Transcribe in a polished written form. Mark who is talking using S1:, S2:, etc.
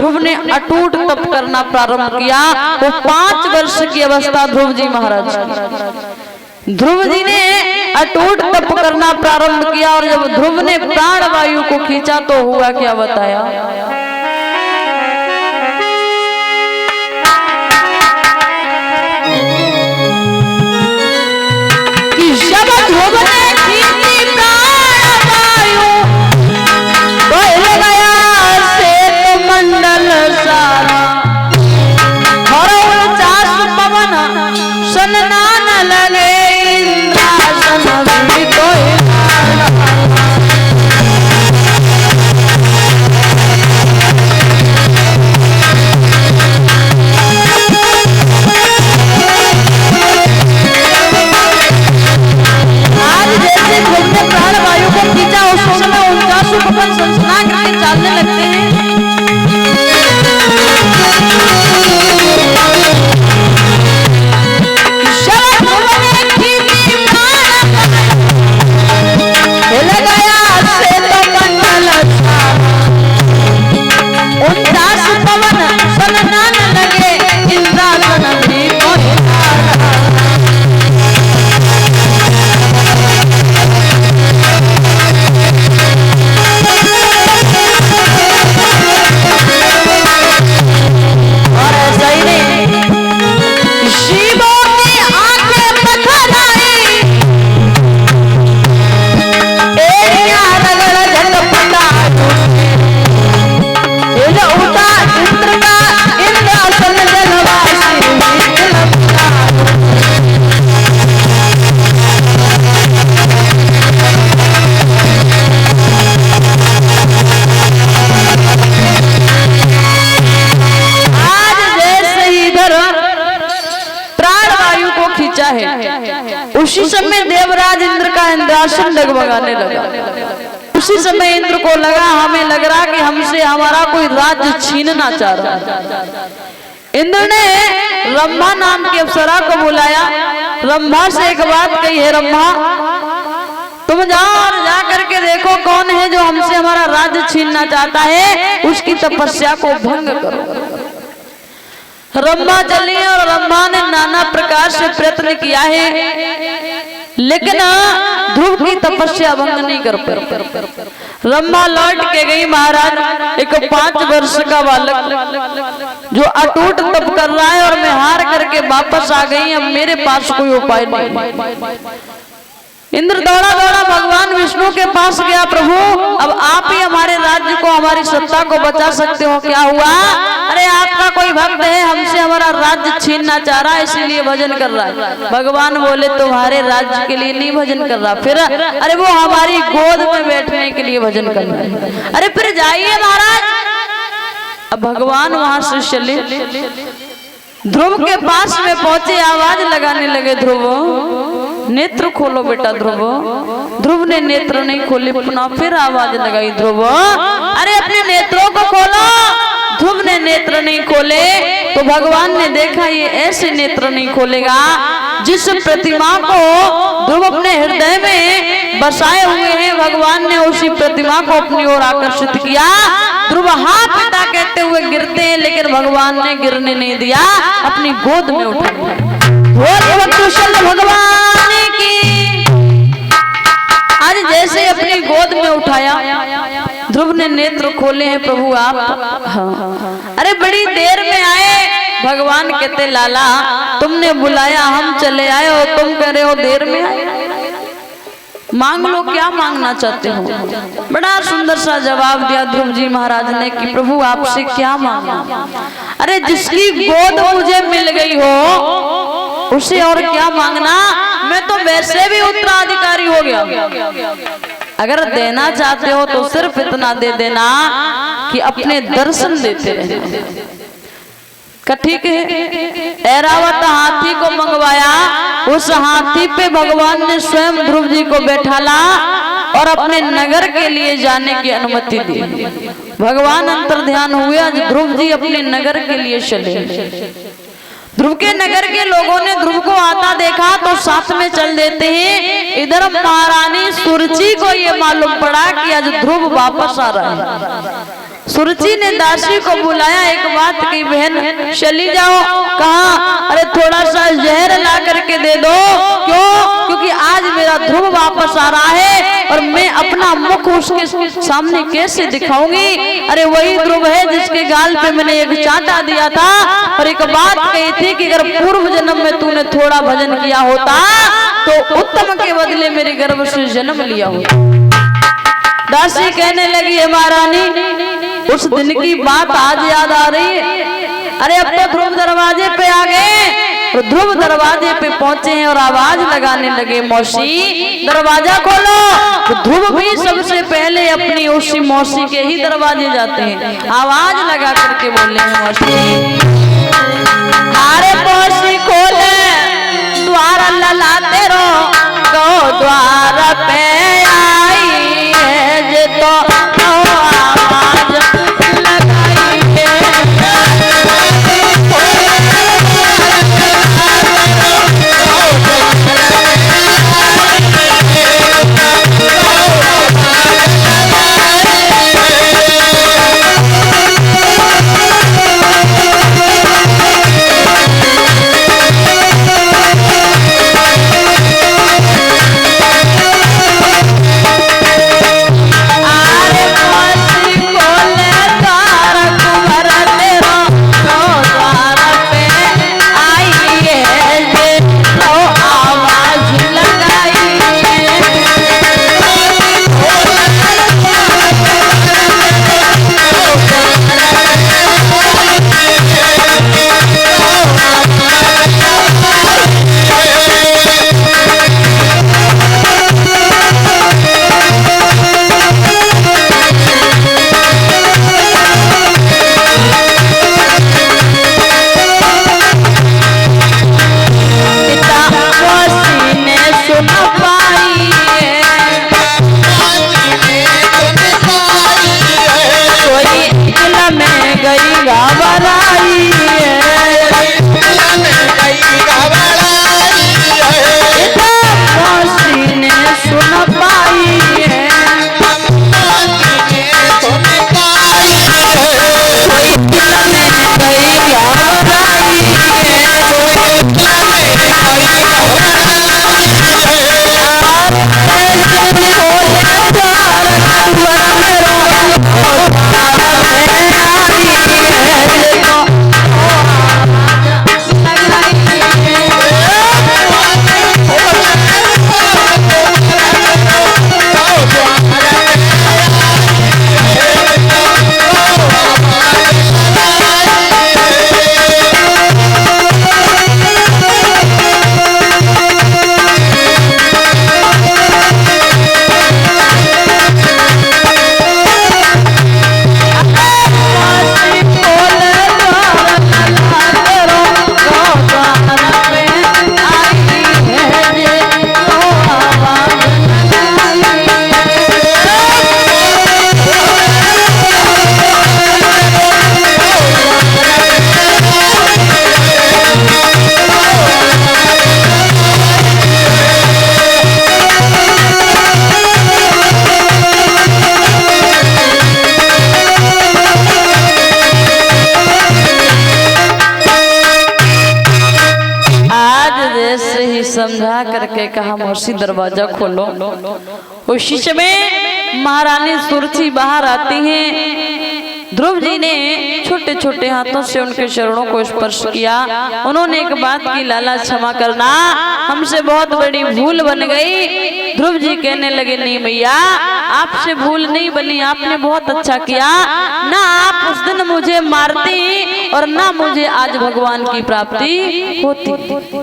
S1: ध्रुव ने अटूट तप करना प्रारंभ किया। वो 5 वर्ष की अवस्था ध्रुव जी महाराज। ध्रुव जी ने अटूट तप करना प्रारंभ किया और जब ध्रुव ने प्राण वायु को खींचा तो हुआ क्या बताया। कि जब ध्रुव ने खींची प्राण वायु तो हिल गया श्वेत मंडल सारा और 49 पवन सननान लगे इंद्रासन भी तो प्राण वायु को खींचा उस समय 49 पवन सनसना करके चलने लगते हैं। हिल गया श्वेत मंडल 49 पवन सननान लगे इंद्रासन भी तो उसी समय देवराज इंद्र का इंद्रासन डगमगाने लगा। उसी समय इंद्र को लगा हमें लग रहा कि हमसे हमारा कोई राज्य छीनना चाह रहा है। इंद्र ने रंभा नाम की अप्सरा को बुलाया। रंभा से एक बात कही है, रंभा तुम जाओ और जा करके देखो कौन है जो हमसे हमारा राज्य छीनना चाहता है, उसकी तपस्या को भंग करो। रंभा चली और रंभा ने नाना प्रकार से प्रयत्न किया है लेकिन ध्रुव की तपस्या भंग नहीं कर पाई। रंभा लौट के गई महाराज। एक 5 वर्ष का बालक जो अटूट तप कर रहा है और मैं हार करके वापस आ गई। अब मेरे पास कोई उपाय नहीं। इंद्र दौड़ा दौड़ा भगवान विष्णु के पास गया, प्रभु अब आप ही हमारे राज्य को हमारी सत्ता को बचा सकते हो। क्या हुआ? अरे आपका कोई भक्त है हमसे हमारा राज्य छीनना चाह रहा है इसीलिए भजन कर रहा है। भगवान बोले तुम्हारे राज्य के लिए नहीं भजन कर रहा, फिर अरे वो हमारी गोद में बैठने के लिए भजन कर रहा है। अरे फिर जाइए महाराज। अब भगवान वहां से चले, ध्रुव के पास में पहुंचे, आवाज लगाने लगे, ध्रुव नेत्र खोलो बेटा। ध्रुव ने नेत्र नहीं खोले, पुनः फिर आवाज लगाई, ध्रुव अरे अपने नेत्रों को खोलो। ध्रुव ने नेत्र नहीं खोले तो भगवान ने देखा ये ऐसे नेत्र नहीं खोलेगा जिस प्रतिमा को ध्रुव अपने हृदय में बसाए हुए हैं। भगवान ने उसी प्रतिमा को अपनी ओर आकर्षित किया। ध्रुव हाँ पिता कहते हुए गिरते हैं लेकिन भगवान ने गिरने नहीं दिया, अपनी गोद में उठा लिया। भगवान की आज जैसे अपनी गोद में उठाया, ध्रुव ने नेत्र खोले हैं, प्रभु आप हाँ। अरे बड़ी देर में आए। भगवान कहते लाला तुमने बुलाया हम चले आए और तुम कह रहे हो देर में आए। मांग लो, क्या मांगना चाहते हो? बड़ा सुंदर सा जवाब दिया ध्रुव जी महाराज ने कि प्रभु आपसे क्या मांगना। अरे जिसकी गोद मुझे मिल गई हो उसे और क्या मांगना, मैं तो वैसे भी उत्तराधिकारी हो गया। अगर देना चाहते हो तो सिर्फ इतना दे देना कि अपने दर्शन देते रहे। ठीक है, ऐरावत हाथी को मंगवाया, उस हाथी पे भगवान ने स्वयं ध्रुव जी को बैठाला और अपने नगर के लिए जाने की अनुमति दी। भगवान अंतर्ध्यान हुए, आज ध्रुव जी अपने नगर के लिए चले। ध्रुव के नगर के लोगों ने ध्रुव को आता देखा तो साथ में चल देते हैं। इधर महारानी सुरुचि को ये मालूम पड़ा कि आज ध्रुव वापस आ रहा है। सुरुचि ने दासी को बुलाया, एक बात की, बहन चली जाओ। कहा, अरे थोड़ा सा जहर ला करके दे दो। क्यों? क्योंकि आज मेरा ध्रुव वापस आ रहा है और मैं अपना मुख उसके सामने कैसे दिखाऊंगी। अरे वही ध्रुव है जिसके गाल पे मैंने एक चांटा दिया था और एक बात कही थी कि अगर पूर्व जन्म में तूने थोड़ा भजन किया होता तो उत्तम के बदले मेरे गर्भ से जन्म लिया होता। दासी कहने लगी, है महारानी, उस दिन की बात आज याद आ रही है। अरे अब तो ध्रुव दरवाजे पे आ गए और ध्रुव दरवाजे पे पहुंचे हैं और आवाज लगाने लगे, मौसी दरवाजा खोलो। तो ध्रुव भी सबसे पहले अपनी उसी मौसी के ही दरवाजे जाते हैं, आवाज लगा करके बोले हैं, मौसी अरे मौसी खोले द्वार ललाते रहो, तो द्वार पे आई है जे तो आवाज लगाई है। समझा करके कहा, मौसी दरवाजा खोलो। उसी समय महारानी सुरुचि बाहर आती हैं। ध्रुव जी ने छोटे छोटे हाथों से उनके चरणों को स्पर्श किया। उन्होंने एक बात की, लाला क्षमा करना, हमसे बहुत बड़ी भूल बन गई। ध्रुव जी कहने लगे, नहीं भैया आपसे भूल नहीं बनी, आपने बहुत अच्छा किया। ना आप उस दिन मुझे मारती और ना मुझे आज भगवान की प्राप्ति होती।